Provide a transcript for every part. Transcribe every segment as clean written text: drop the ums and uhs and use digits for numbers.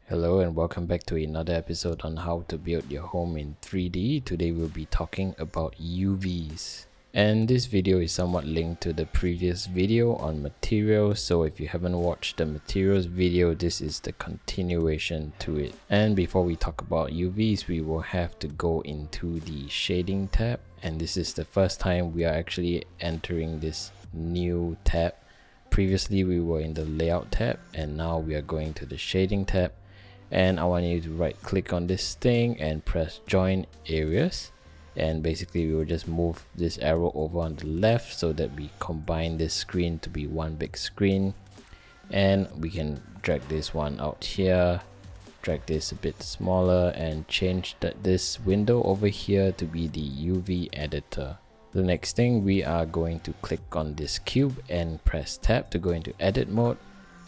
Hello and welcome back to another episode on how to build your home in 3D. Today we'll be talking about UVs. And this video is somewhat linked to the previous video on materials, so if you haven't watched the materials video, this is the continuation to it. And before we talk about UVs, we will have to go into the shading tab, and this is the first time we are actually entering this new tab. Previously we were in the layout tab, and now we are going to the shading tab. And I want you to right click on this thing and press join areas, and basically we will just move this arrow over on the left so that we combine this screen to be one big screen. And we can drag this one out here, drag this a bit smaller, and change this window over here to be the UV editor. The next thing, we are going to click on this cube and press tab to go into edit mode.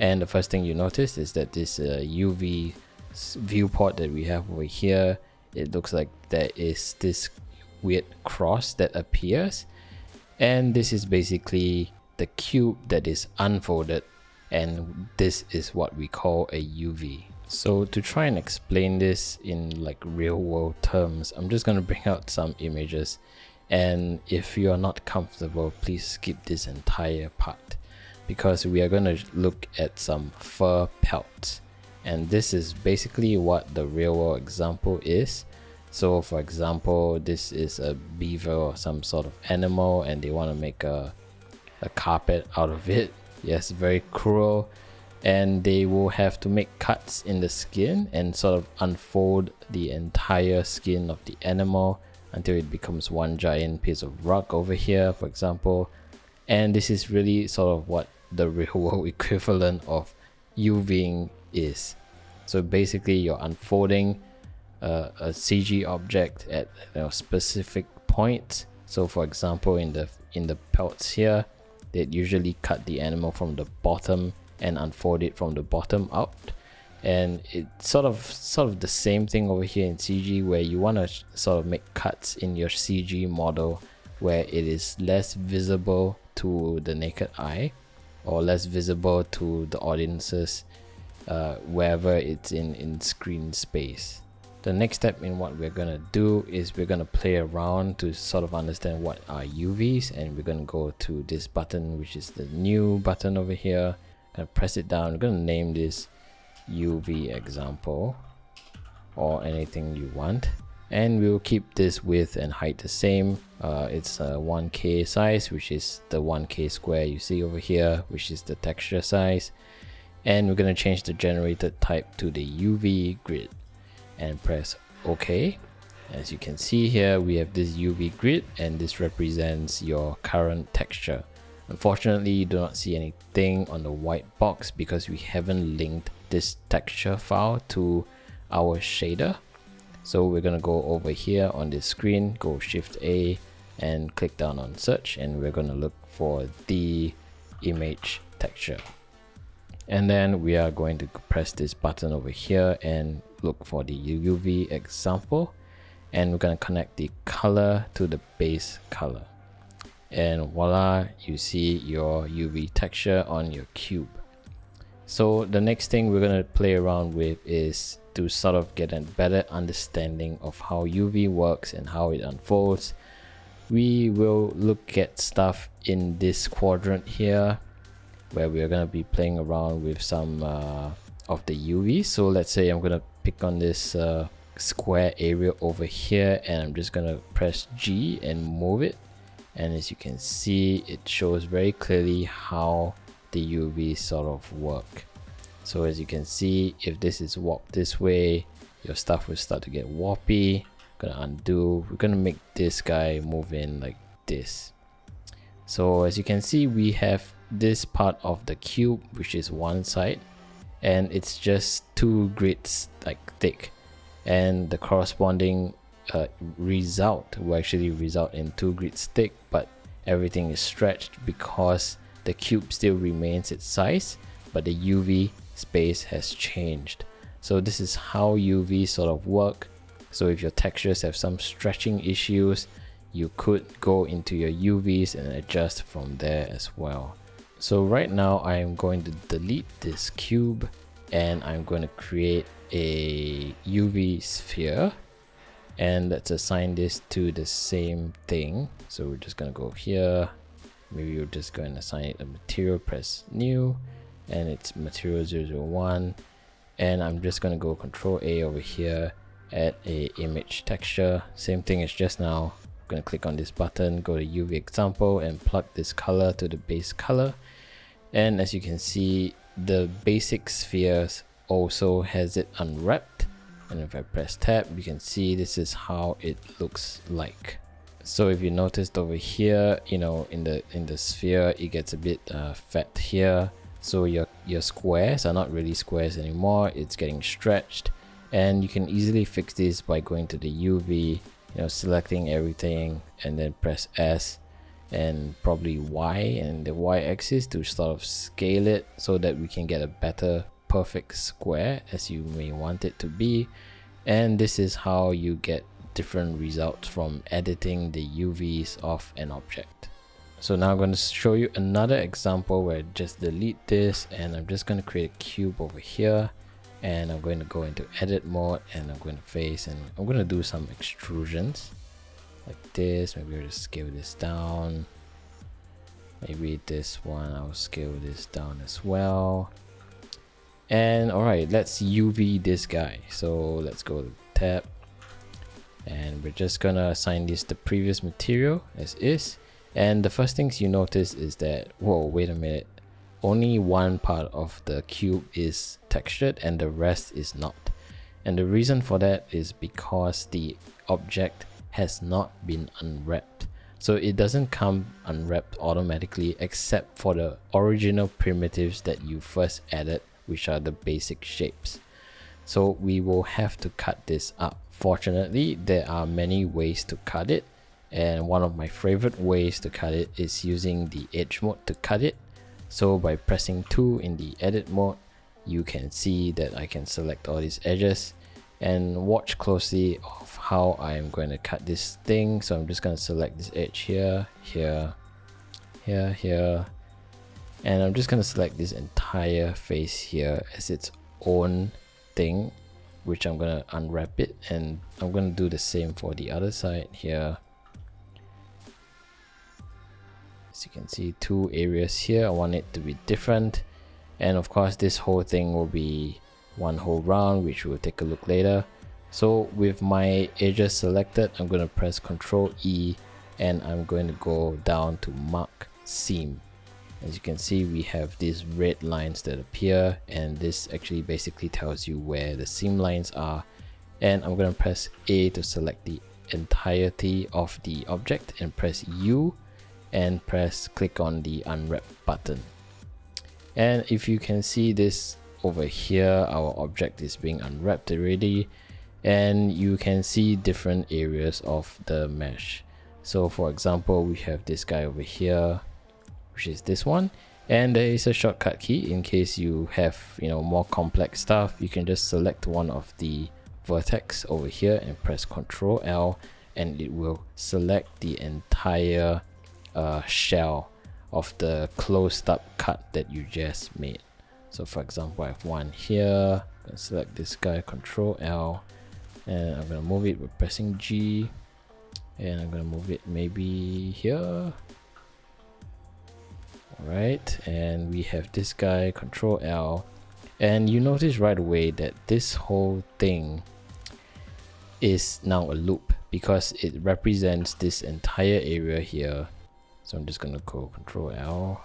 And the first thing you notice is that this UV viewport that we have over here, it looks like there is this weird cross that appears, and this is basically the cube that is unfolded, and this is what we call a UV. So to try and explain this in like real world terms, I'm just going to bring out some images, and if you are not comfortable, please skip this entire part, because we are going to look at some fur pelts. And this is basically what the real world example is. So for example, this is a beaver or some sort of animal, and they want to make a carpet out of it. Yes, very cruel. And they will have to make cuts in the skin and sort of unfold the entire skin of the animal until it becomes one giant piece of rug over here, for example. And this is really sort of what the real world equivalent of UVing is. So basically you're unfolding a CG object at specific points. So for example, in the pelts here, they usually cut the animal from the bottom and unfold it from the bottom out. And it's sort of the same thing over here in CG, where you want to sort of make cuts in your CG model where it is less visible to the naked eye, or less visible to the audiences wherever it's in screen space. The next step in what we're gonna do is we're gonna play around to sort of understand what are UVs, and we're gonna go to this button, which is the new button over here. Gonna press it down. We're gonna name this UV example or anything you want, and we'll keep this width and height the same. It's a 1K size, which is the 1K square you see over here, which is the texture size. And we're going to change the generated type to the UV grid and press OK. As you can see here, we have this UV grid, and this represents your current texture. Unfortunately, you do not see anything on the white box because we haven't linked this texture file to our shader. So we're going to go over here on this screen, go Shift A and click down on search, and we're going to look for the image texture. And then we are going to press this button over here and look for the UV example, and we're going to connect the color to the base color, and voila, you see your UV texture on your cube. So the next thing we're going to play around with is to sort of get a better understanding of how UV works and how it unfolds. We will look at stuff in this quadrant here, where we're going to be playing around with some of the UVs. So let's say I'm going to pick on this square area over here, and I'm just going to press G and move it. And as you can see, it shows very clearly how the UVs sort of work. So as you can see, if this is warped this way, your stuff will start to get warpy. Gonna undo. We're gonna make this guy move in like this. So as you can see, we have this part of the cube, which is one side, and it's just 2 grids like thick, and the corresponding result will actually result in 2 grids thick, but everything is stretched because the cube still remains its size, but the UV space has changed. So this is how UV sort of work. So if your textures have some stretching issues, you could go into your UVs and adjust from there as well. So right now I am going to delete this cube, and I'm going to create a UV sphere, and let's assign this to the same thing. So we're just going to go here, maybe we're just going to assign it a material, press new, and it's material 001, and I'm just going to go Control A over here, add a image texture, same thing as just now. I'm going to click on this button, go to UV example, and plug this color to the base color. And as you can see, the basic spheres also has it unwrapped, and if I press tab, you can see this is how it looks like. So if you noticed over here, you know, in the sphere, it gets a bit fat here, so your squares are not really squares anymore, it's getting stretched. And you can easily fix this by going to the UV, you know, selecting everything, and then press S and probably Y and the Y axis to sort of scale it so that we can get a better perfect square as you may want it to be. And this is how you get different results from editing the UVs of an object. So now I'm going to show you another example where I just delete this, and I'm just going to create a cube over here, and I'm going to go into edit mode, and I'm going to face, and I'm going to do some extrusions like this. Maybe I'll just scale this down. Maybe this one I'll scale this down as well. And alright, let's UV this guy. So let's go to tab, and we're just gonna assign this the previous material as is. And the first things you notice is that, whoa, wait a minute, only one part of the cube is textured and the rest is not. And the reason for that is because the object has not been unwrapped. So it doesn't come unwrapped automatically except for the original primitives that you first added, which are the basic shapes. So we will have to cut this up. Fortunately, there are many ways to cut it, and one of my favorite ways to cut it is using the edge mode to cut it. So by pressing 2 in the edit mode, you can see that I can select all these edges, and watch closely of how I'm going to cut this thing. So I'm just going to select this edge here, here, here, here, and I'm just going to select this entire face here as its own thing, which I'm going to unwrap it, and I'm going to do the same for the other side here. As you can see, 2 areas here, I want it to be different, and of course this whole thing will be one whole round, which we'll take a look later. So with my edges selected, I'm going to press Ctrl E, and I'm going to go down to mark seam. As you can see, we have these red lines that appear, and this actually basically tells you where the seam lines are. And I'm going to press A to select the entirety of the object, and press U and click on the unwrap button. And if you can see this over here, our object is being unwrapped already, and you can see different areas of the mesh. So for example, we have this guy over here, which is this one, and there is a shortcut key in case you have, you know, more complex stuff. You can just select one of the vertex over here and press Ctrl L, and it will select the entire shell of the closed up cut that you just made. So for example, I have one here. I'm going to select this guy, Ctrl L, and I'm going to move it with pressing G, and I'm going to move it maybe here. Alright, and we have this guy, Ctrl L, and you notice right away that this whole thing is now a loop because it represents this entire area here. So I'm just going to go Ctrl L,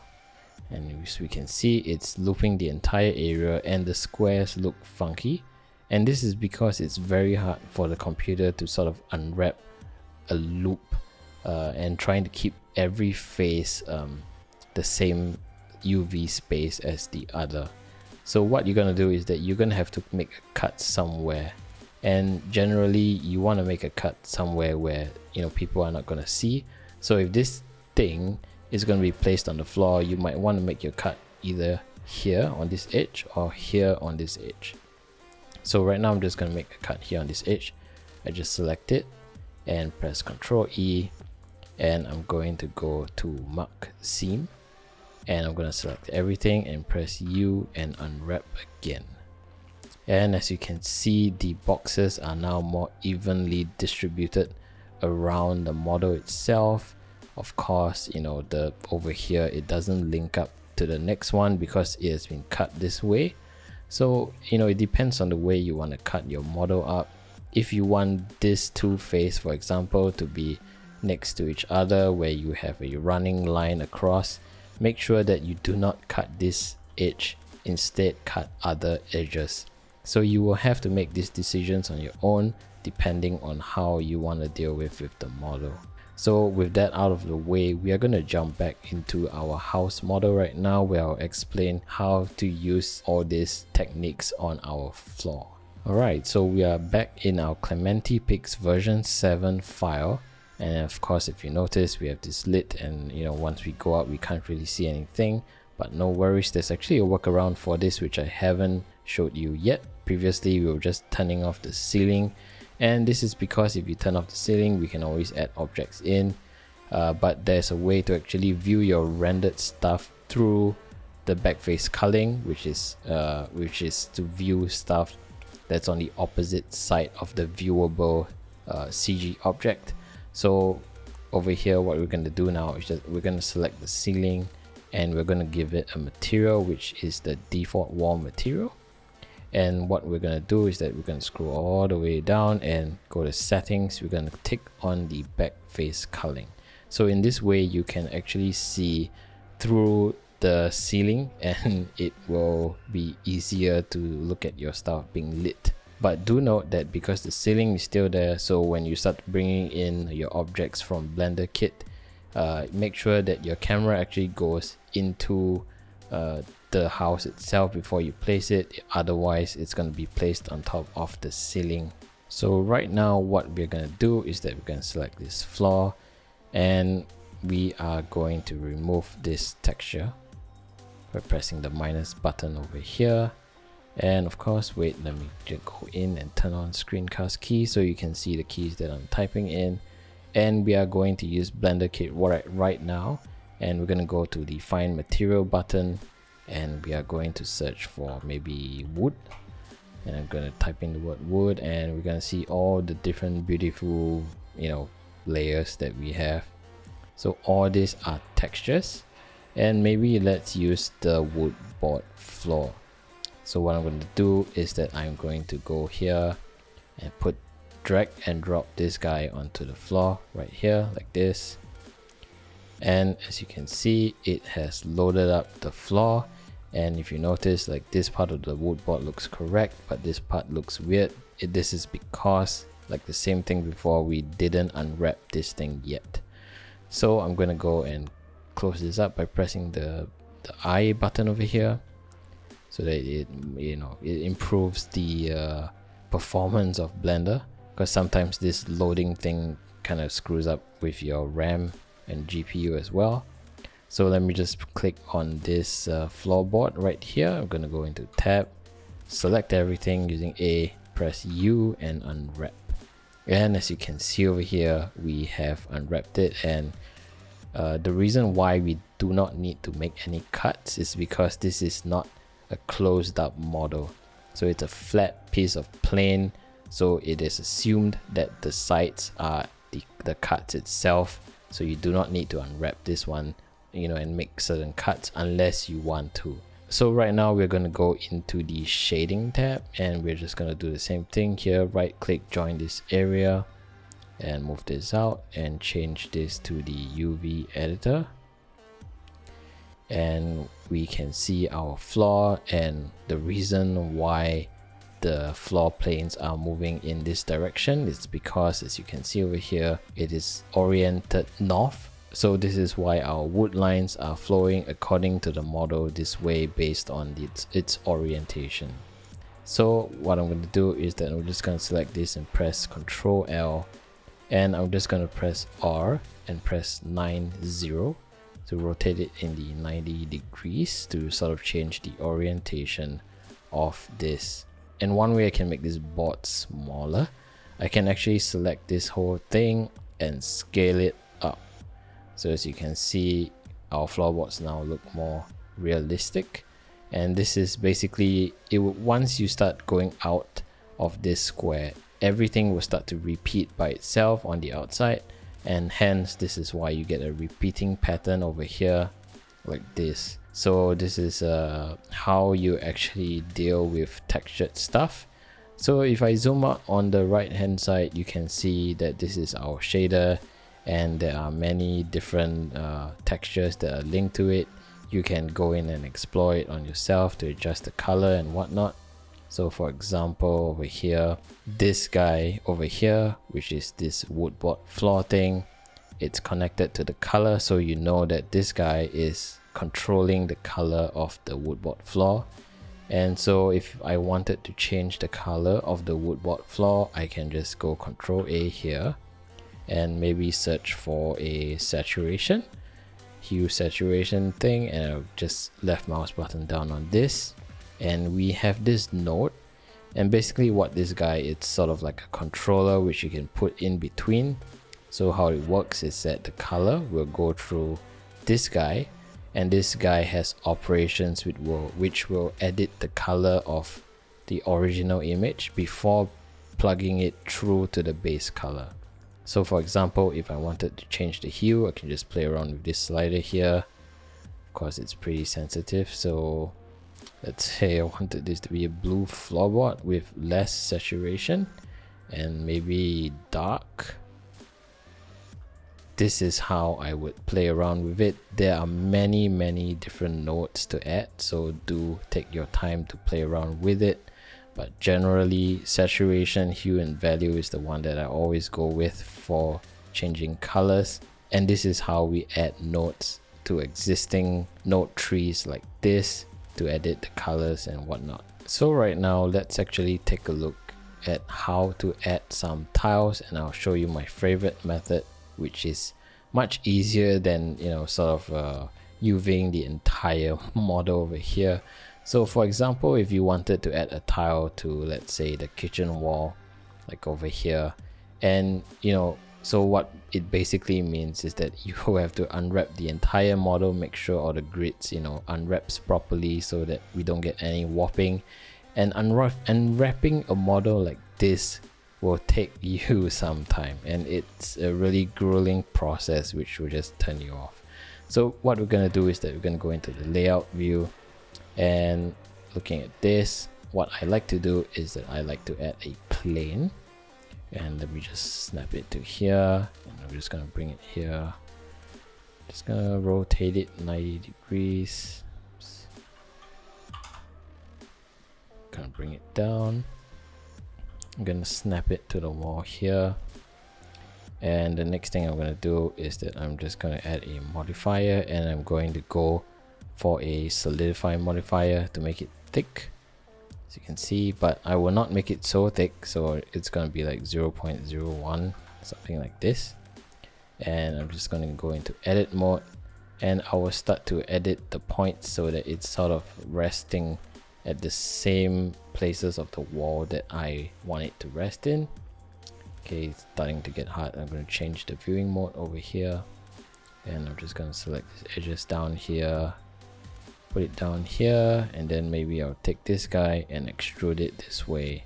and as we can see, it's looping the entire area, and the squares look funky. And this is because it's very hard for the computer to sort of unwrap a loop and trying to keep every face the same UV space as the other. So what you're going to do is that you're going to have to make a cut somewhere, and generally you want to make a cut somewhere where, you know, people are not going to see. So if this thing is going to be placed on the floor, you might want to make your cut either here on this edge or here on this edge. So right now I'm just going to make a cut here on this edge. I just select it and press Ctrl E, and I'm going to go to mark seam, and I'm going to select everything and press U and unwrap again. And as you can see, the boxes are now more evenly distributed around the model itself. Of course, you know, the over here it doesn't link up to the next one because it has been cut this way. So, you know, it depends on the way you want to cut your model up. If you want this two face, for example, to be next to each other where you have a running line across, make sure that you do not cut this edge, instead cut other edges. So you will have to make these decisions on your own depending on how you want to deal with the model. So with that out of the way, we are going to jump back into our house model right now, where I'll explain how to use all these techniques on our floor. Alright, so we are back in our Clementi Pix version 7 file, and of course if you notice we have this lid, and you know, once we go up we can't really see anything, but no worries, there's actually a workaround for this which I haven't showed you yet. Previously we were just turning off the ceiling, and this is because if you turn off the ceiling we can always add objects in, but there's a way to actually view your rendered stuff through the backface culling, which is to view stuff that's on the opposite side of the viewable CG object. So over here what we're going to do now is that we're going to select the ceiling and we're going to give it a material which is the default wall material. And what we're going to do is that we're going to scroll all the way down and go to settings. We're going to tick on the back face culling. So in this way you can actually see through the ceiling and it will be easier to look at your stuff being lit. But do note that because the ceiling is still there, so when you start bringing in your objects from Blender Kit, make sure that your camera actually goes into the house itself before you place it, otherwise it's going to be placed on top of the ceiling. So right now what we're going to do is that we're going to select this floor and we are going to remove this texture by pressing the minus button over here. And of course, wait, let me just go in and turn on screencast key so you can see the keys that I'm typing in. And we are going to use Blender Kit right now, and we're going to go to the find material button and we are going to search for maybe wood, and I'm going to type in the word wood, and we're going to see all the different beautiful, you know, layers that we have. So all these are textures, and maybe let's use the wood board floor. So what I'm going to do is that I'm going to go here and drag and drop this guy onto the floor right here like this. And as you can see, it has loaded up the floor. And if you notice, like, this part of the wood board looks correct, but this part looks weird. This is because, like the same thing before, we didn't unwrap this thing yet. So I'm going to go and close this up by pressing the I button over here, so that it improves the performance of Blender, because sometimes this loading thing kind of screws up with your RAM and GPU as well. So let me just click on this floorboard right here. I'm going to go into tab, select everything using A, press U and unwrap. And as you can see over here, we have unwrapped it. And the reason why we do not need to make any cuts is because this is not a closed up model. So it's a flat piece of plane. So it is assumed that the sides are the cuts itself. So you do not need to unwrap this one, you know, and make certain cuts unless you want to. So right now we're going to go into the shading tab, and we're just going to do the same thing here. Right click, join this area and move this out and change this to the UV editor. And we can see our floor, and the reason why the floor planes are moving in this direction is because, as you can see over here, it is oriented north. So this is why our wood lines are flowing according to the model this way based on its orientation. So what I'm going to do is that I'm just going to select this and press Ctrl L, and I'm just going to press R and press 90 to rotate it in the 90 degrees to sort of change the orientation of this. And one way I can make this board smaller, I can actually select this whole thing and scale it up. So as you can see, our floorboards now look more realistic. And this is basically it. Once you start going out of this square, everything will start to repeat by itself on the outside, and hence this is why you get a repeating pattern over here like this. So this is how you actually deal with textured stuff. So if I zoom out on the right hand side, you can see that this is our shader, and there are many different textures that are linked to it. You can go in and explore it on yourself to adjust the color and whatnot. So for example, over here, this guy over here, which is this woodboard floor thing, it's connected to the color, so you know that this guy is controlling the color of the woodboard floor. And so if I wanted to change the color of the woodboard floor, I can just go Ctrl A here and maybe search for a saturation, hue saturation thing, and I'll just left mouse button down on this, and we have this node. And basically what this guy, it's sort of like a controller which you can put in between. So how it works is that the color will go through this guy, and this guy has operations which will edit the color of the original image before plugging it through to the base color. So for example, if I wanted to change the hue, I can just play around with this slider here. Of course, it's pretty sensitive, so let's say I wanted this to be a blue floorboard with less saturation and maybe dark. This is how I would play around with it. There are many different nodes to add, so do take your time to play around with it. But generally, saturation, hue and value is the one that I always go with for changing colors. And this is how we add nodes to existing node trees like this to edit the colors and whatnot. So right now, let's actually take a look at how to add some tiles, and I'll show you my favorite method, which is much easier than, you know, sort of UVing the entire model over here. So for example, if you wanted to add a tile to, let's say, the kitchen wall, like over here, and you know, so what it basically means is that you have to unwrap the entire model, make sure all the grids, you know, unwraps properly so that we don't get any warping. And unwrapping a model like this will take you some time, and it's a really grueling process which will just turn you off. So what we're going to do is that we're going to go into the layout view, and looking at this, what I like to do is that I like to add a plane, and let me just snap it to here, and I'm just going to bring it here, just going to rotate it 90 degrees. Oops. Gonna bring it down. I'm gonna snap it to the wall here, and the next thing I'm gonna do is that I'm just gonna add a modifier, and I'm going to go for a solidify modifier to make it thick, as you can see, but I will not make it so thick, so it's gonna be like 0.01, something like this. And I'm just gonna go into edit mode, and I will start to edit the points so that it's sort of resting at the same places of the wall that I want it to rest in. Okay, it's starting to get hard. I'm going to change the viewing mode over here, and I'm just going to select these edges down here, put it down here, and then maybe I'll take this guy and extrude it this way,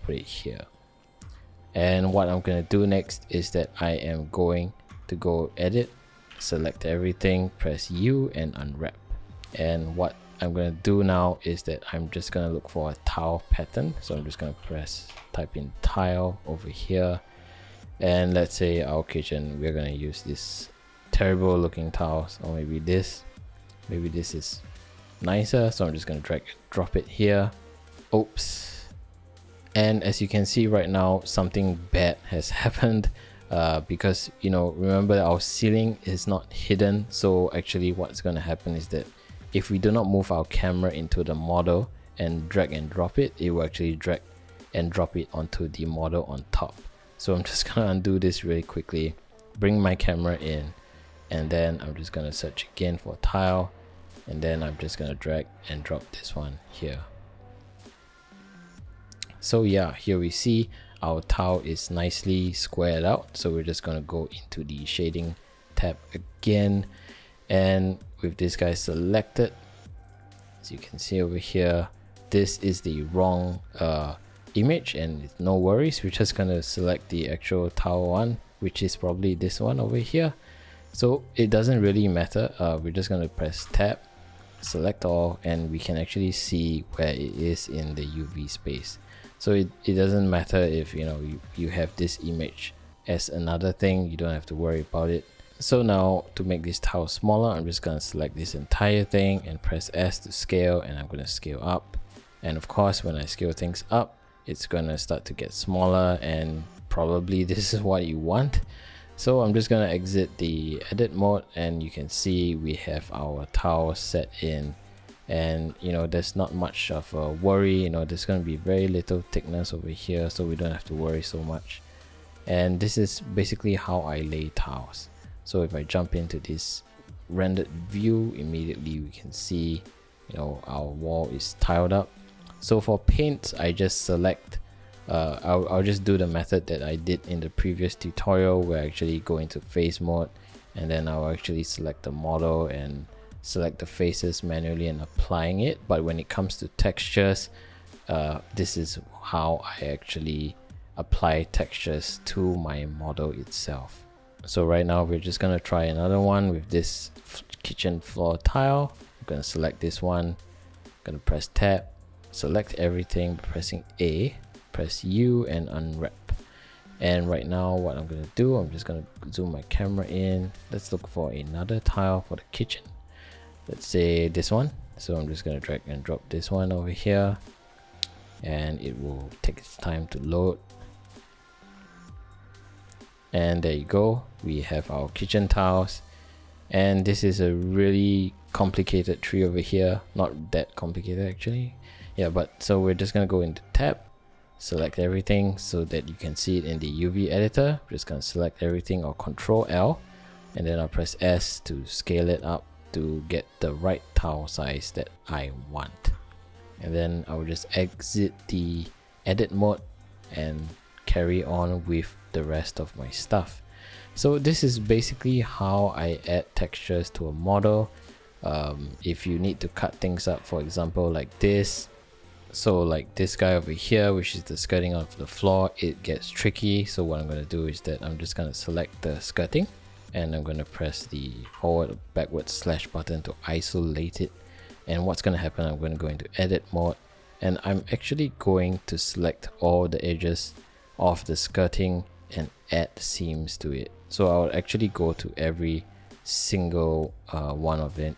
put it here. And what I'm going to do next is that I am going to go edit, select everything, press U and unwrap. And what I'm going to do now is that I'm just going to look for a tile pattern. So I'm just going to type in tile over here, and let's say our kitchen, we're going to use this terrible looking tiles, or maybe this is nicer. So I'm just going to drag and drop it here. Oops. And as you can see right now, something bad has happened, because, you know, remember our ceiling is not hidden. So actually what's going to happen is that if we do not move our camera into the model and drag and drop it, it will actually drag and drop it onto the model on top. So I'm just gonna undo this really quickly, bring my camera in, and then I'm just gonna search again for tile, and then I'm just gonna drag and drop this one here. So yeah, here we see our tile is nicely squared out. So we're just gonna go into the shading tab again, and with this guy selected, As you can see over here, this is the wrong image, and no worries, we're just gonna select the actual tile one, which is probably this one over here. So it doesn't really matter. We're just gonna press tab, select all, and we can actually see where it is in the UV space. So it doesn't matter if you have this image as another thing, you don't have to worry about it. So now to make this tile smaller, I'm just gonna select this entire thing and press S to scale, and I'm gonna scale up. And of course, when I scale things up, it's gonna start to get smaller, and probably this is what you want. So I'm just gonna exit the edit mode, and you can see we have our tile set in, and there's not much of a worry. There's gonna be very little thickness over here, so we don't have to worry so much. And this is basically how I lay tiles. So if I jump into this rendered view, immediately we can see our wall is tiled up. So for paint, I just select I'll just do the method that I did in the previous tutorial, where I actually go into face mode, and then I'll actually select the model and select the faces manually and applying it. But when it comes to textures, this is how I actually apply textures to my model itself. So right now we're just gonna try another one with this kitchen floor tile. I'm gonna select this one, gonna press tab, select everything by pressing A, press U and unwrap. And right now what I'm gonna do, I'm just gonna zoom my camera in. Let's look for another tile for the kitchen. Let's say this one. So I'm just gonna drag and drop this one over here, and it will take its time to load. And there you go, we have our kitchen tiles. And this is a really complicated tree over here, not that complicated actually. Yeah, but so we're just gonna go into tab, select everything so that you can see it in the UV editor. We're just gonna select everything, or Control L, and then I'll press S to scale it up to get the right tile size that I want. And then I'll just exit the edit mode and carry on with the rest of my stuff. So this is basically how I add textures to a model. If you need to cut things up, for example like this, so like this guy over here, which is the skirting of the floor, it gets tricky. So what I'm going to do is that I'm just going to select the skirting, and I'm going to press the forward or backward slash button to isolate it. And what's going to happen, I'm going to go into edit mode, and I'm actually going to select all the edges of the skirting and add seams to it. So I'll actually go to every single one of it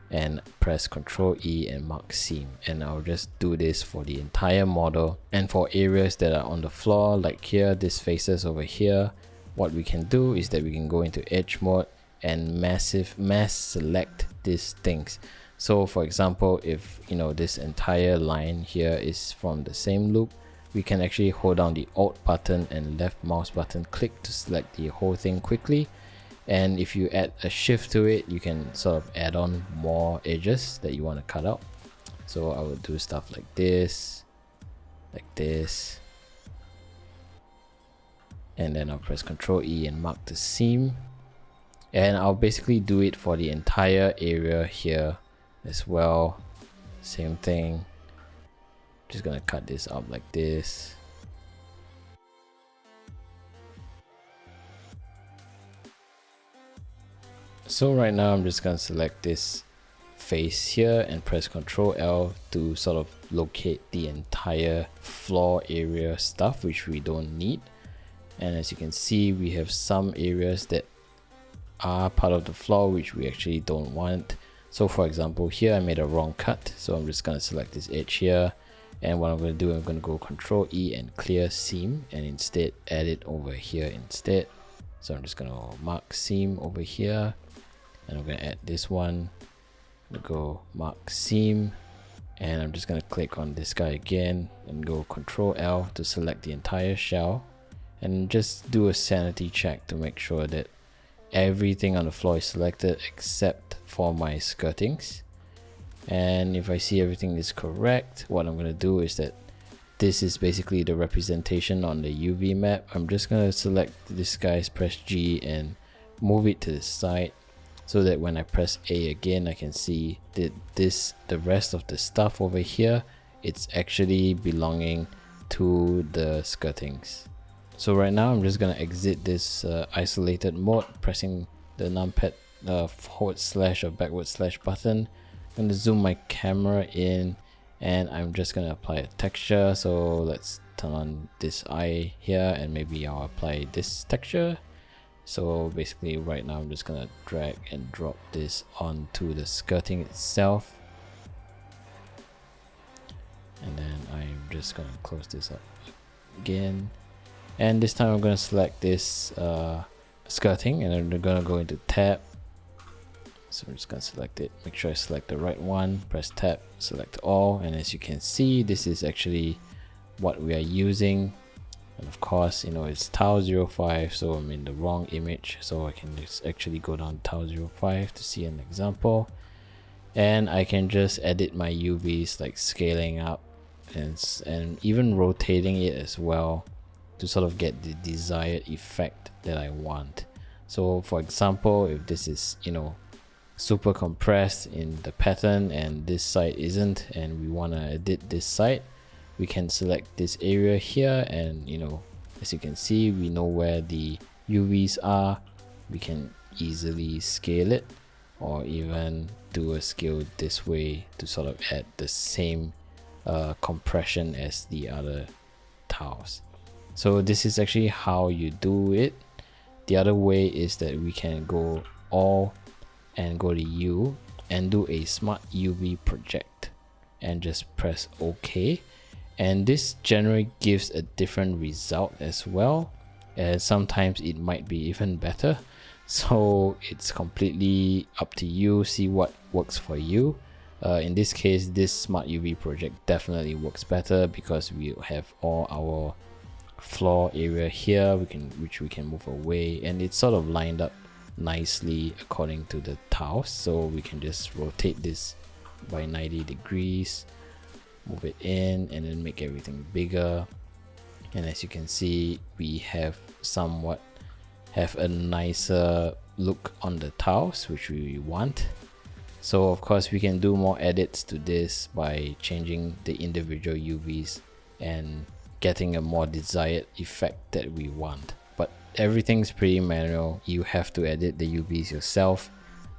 and press Ctrl E and mark seam, and I'll just do this for the entire model. And for areas that are on the floor, like here, this faces over here, what we can do is that we can go into edge mode and mass select these things. So for example, if this entire line here is from the same loop, we can actually hold down the Alt button and left mouse button click to select the whole thing quickly. And if you add a shift to it, you can sort of add on more edges that you want to cut out. So I would do stuff like this, and then I'll press Ctrl E and mark the seam, and I'll basically do it for the entire area here as well. Same thing, just gonna cut this up like this. So right now I'm just gonna select this face here and press Ctrl L to sort of locate the entire floor area stuff which we don't need. And as you can see, we have some areas that are part of the floor which we actually don't want. So for example, here I made a wrong cut, so I'm just gonna select this edge here, and what I'm gonna do, I'm gonna go Ctrl E and clear seam, and instead add it over here instead. So I'm just gonna mark seam over here, and I'm gonna add this one. I'm gonna go mark seam, and I'm just gonna click on this guy again and go Ctrl L to select the entire shell, and just do a sanity check to make sure that everything on the floor is selected except for my skirtings. And if I see everything is correct, what I'm gonna do is that this is basically the representation on the UV map. I'm just gonna select this guy's, press G and move it to the side. so that when I press A again, I can see that the rest of the stuff over here, it's actually belonging to the skirtings. So right now I'm just gonna exit this isolated mode, pressing the numpad forward slash or backward slash button. I'm gonna zoom my camera in, and I'm just gonna apply a texture. So let's turn on this eye here, and maybe I'll apply this texture. So basically right now I'm just gonna drag and drop this onto the skirting itself, and then I'm just gonna close this up again, and this time I'm gonna select this skirting, and then we're gonna go into tab. So I'm just gonna select it, make sure I select the right one, press tab, select all, and as you can see, this is actually what we are using. And of course, you know, it's tile 05, so I'm in the wrong image, so I can just actually go down tile 05 to see an example, and I can just edit my UVs, like scaling up and even rotating it as well, to sort of get the desired effect that I want. So for example, if this is, you know, super compressed in the pattern and this side isn't, and we want to edit this side, we can select this area here, and you know, as you can see, we know where the UVs are. We can easily scale it, or even do a scale this way to sort of add the same compression as the other tiles. So this is actually how you do it. The other way is that we can go all and go to U and do a smart UV project and just press OK, and this generally gives a different result as well, and sometimes it might be even better. So it's completely up to you, see what works for you. In this case, this smart UV project definitely works better because we have all our floor area here, which we can move away, and it's sort of lined up nicely according to the tiles. So we can just rotate this by 90 degrees, move it in, and then make everything bigger. And as you can see, we have a nicer look on the tiles, which we want. So of course we can do more edits to this by changing the individual UVs and getting a more desired effect that we want. But everything's pretty manual. You have to edit the UVs yourself,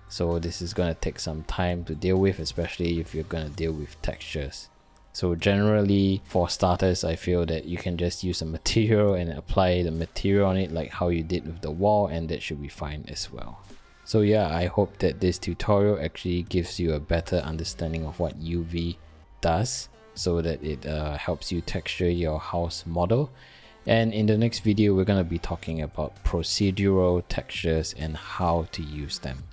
so this is going to take some time to deal with, especially if you're going to deal with textures. So generally, for starters, I feel that you can just use a material and apply the material on it like how you did with the wall, and that should be fine as well. So yeah, I hope that this tutorial actually gives you a better understanding of what UV does, so that it helps you texture your house model. And in the next video, we're going to be talking about procedural textures and how to use them.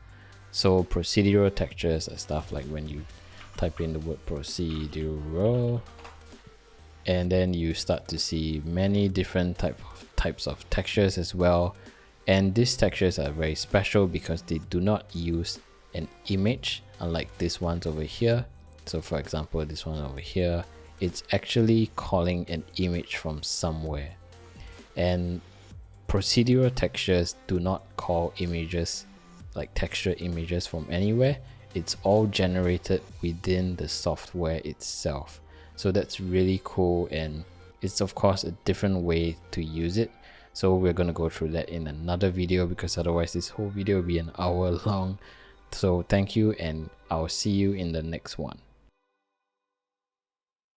So procedural textures are stuff like when you type in the word procedural, and then you start to see many different types of textures as well. And these textures are very special because they do not use an image, unlike this ones over here. So for example, this one over here, it's actually calling an image from somewhere. And procedural textures do not call images, like texture images, from anywhere. It's all generated within the software itself. So that's really cool, and it's of course a different way to use it. So we're going to go through that in another video, because otherwise this whole video will be an hour long. So thank you, and I'll see you in the next one.